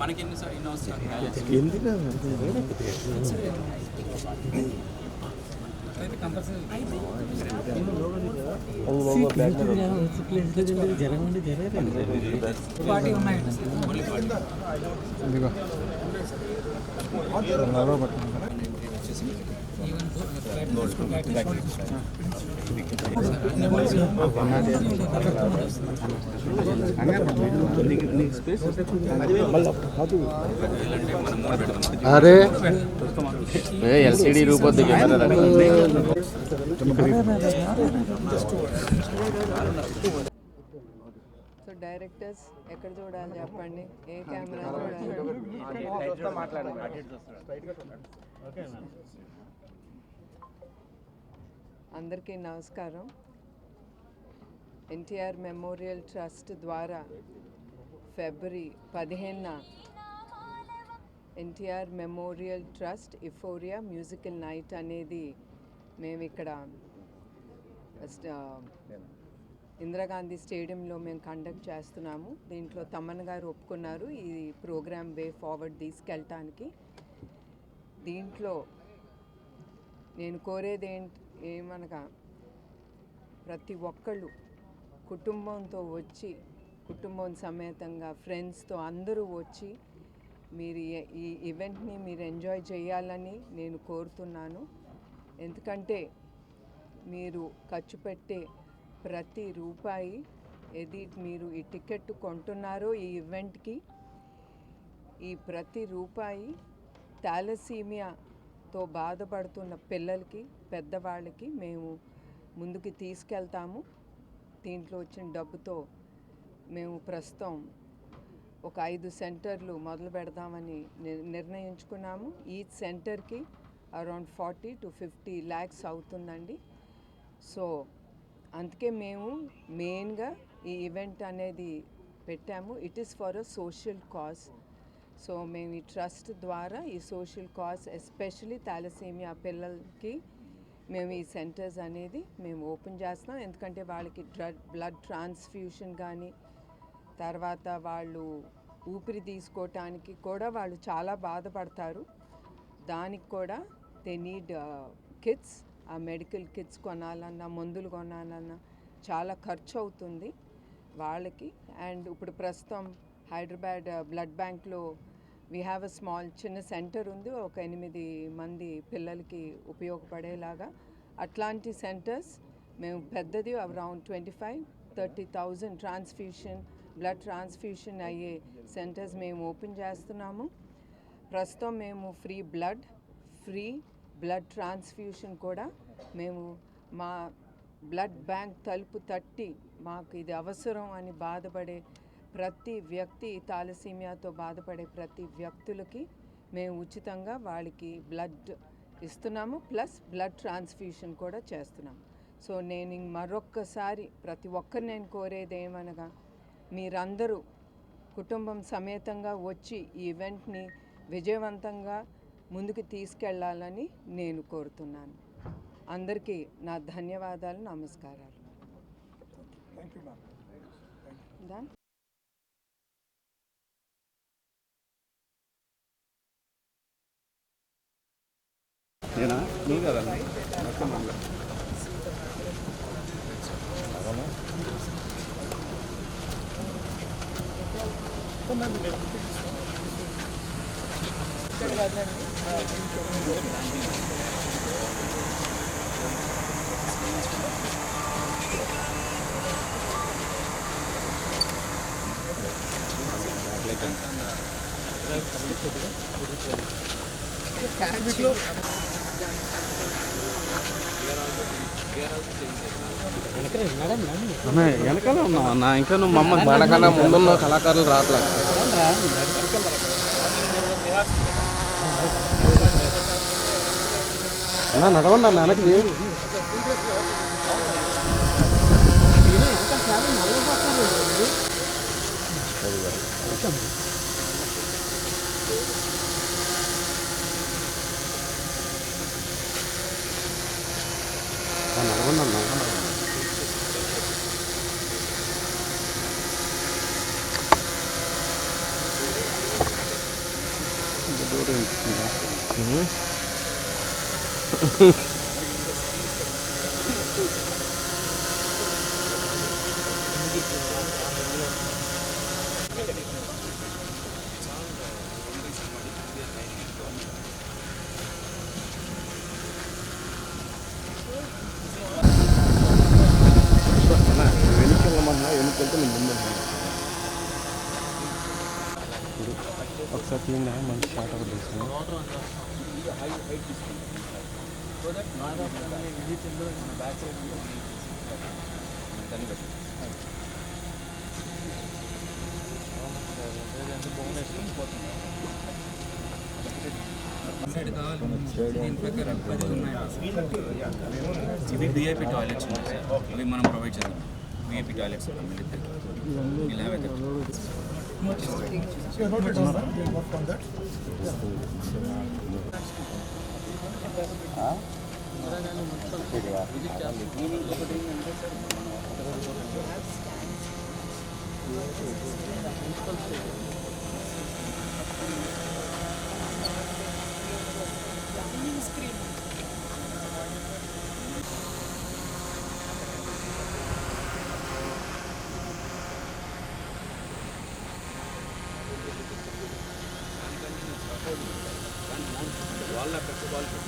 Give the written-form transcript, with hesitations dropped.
మనకి अरे LCD रूपొద్దు camera so directors ఎక్కడ చూడాలి చెప్పండి, ఏ కెమెరా చూడాలి? అందరికీ నమస్కారం. ఎన్టీఆర్ మెమోరియల్ ట్రస్ట్ ద్వారా ఫిబ్రవరి 15న NTR memorial trust euphoria musical night అనేది మేము ఇక్కడ ఇందిరాగాంధీ స్టేడియంలో మేము కండక్ట్ చేస్తున్నాము. దీంట్లో తమన్ గారు ఒప్పుకున్నారు ఈ ప్రోగ్రామ్ వే ఫార్వర్డ్ తీసుకెళ్ళటానికి. దీంట్లో నేను కోరేది ఏమనగా ప్రతి ఒక్కళ్ళు కుటుంబంతో వచ్చి, కుటుంబం సమేతంగా ఫ్రెండ్స్తో అందరూ వచ్చి మీరు ఈ ఈవెంట్ని మీరు ఎంజాయ్ చేయాలని నేను కోరుతున్నాను. ఎందుకంటే మీరు ఖర్చు పెట్టే ప్రతి రూపాయి ఏది మీరు ఈ టికెట్ కొంటున్నారో ఈ ఈవెంట్కి, ఈ ప్రతి రూపాయి థాలసీమియాతో బాధపడుతున్న పిల్లలకి, పెద్దవాళ్ళకి మేము ముందుకు తీసుకెళ్తాము. దీంట్లో వచ్చిన డబ్బుతో మేము ప్రస్తుతం ఒక 5 సెంటర్లు మొదలు పెడదామని నిర్ణయించుకున్నాము. ఈ సెంటర్కి అరౌండ్ 40 to 50 lakhs అవుతుందండి. సో అందుకే మేము మెయిన్గా ఈ ఈవెంట్ అనేది పెట్టాము. It is for a social cause. So మేము ఈ ట్రస్ట్ ద్వారా ఈ సోషల్ కాజ్ ఎస్పెషలీ థాలసీమియా పిల్లలకి మేము ఈ సెంటర్స్ అనేది మేము ఓపెన్ చేస్తున్నాం. ఎందుకంటే వాళ్ళకి బ్లడ్ ట్రాన్స్ఫ్యూషన్ కానీ, తర్వాత వాళ్ళు ఊపిరి తీసుకోవటానికి కూడా వాళ్ళు చాలా బాధపడతారు. దానికి కూడా దే నీడ్ కిట్స్. ఆ మెడికల్ కిట్స్ కొనాలన్నా, మందులు కొనాలన్నా చాలా ఖర్చు అవుతుంది వాళ్ళకి. అండ్ ఇప్పుడు ప్రస్తుతం హైదరాబాద్ బ్లడ్ బ్యాంక్లో వీ హ్యావ్ అ స్మాల్ చిన్న సెంటర్ ఉంది, ఒక 8 మంది పిల్లలకి ఉపయోగపడేలాగా. అట్లాంటి సెంటర్స్ మేము పెద్దది అరౌండ్ 25-30,000 ట్రాన్స్ఫ్యూషన్, బ్లడ్ ట్రాన్స్ఫ్యూషన్ అయ్యే సెంటర్స్ మేము ఓపెన్ చేస్తున్నాము. ప్రస్తుతం మేము ఫ్రీ బ్లడ్ ట్రాన్స్ఫ్యూషన్ కూడా మేము మా బ్లడ్ బ్యాంక్ తలుపు తట్టి మాకు ఇది అవసరం అని బాధపడే ప్రతి వ్యక్తి, థాలసీమియాతో బాధపడే ప్రతి వ్యక్తులకి మేము ఉచితంగా వాళ్ళకి బ్లడ్ ఇస్తున్నాము, ప్లస్ బ్లడ్ ట్రాన్స్ఫ్యూషన్ కూడా చేస్తున్నాము. సో నేను మరొక్కసారి ప్రతి ఒక్కరు నేను కోరేది ఏమనగా, మీరందరూ కుటుంబం సమేతంగా వచ్చి ఈ ఈవెంట్ని విజయవంతంగా ముందుకు తీసుకెళ్లాలని నేను కోరుతున్నాను. అందరికీ నా ధన్యవాదాలు, నమస్కారాలు. వెనకాల ఉన్నావు అన్న, ఇంకా నువ్వు మమ్మ మనకన్నా ముందున్న కళాకారులు రావట్లేదు. అన్నా నడవండి అన్న వెనక్కి. నడవండి అన్న. వెనక్కి వెళ్ళమన్నా వెనక్కి వెళ్తే నేను ముందు ఒకసారి తీయండి మంచి షాట్ ఒకటి తీసుకుని ఇవి విఐపి టాయిలెట్స్ ఉన్నాయి సార్, అవి మనం ప్రొవైడ్ చేద్దాం. విఐపి టాయిలెట్స్ ఇలా అయితే వాళ్ళ పెద్ద వాళ్ళు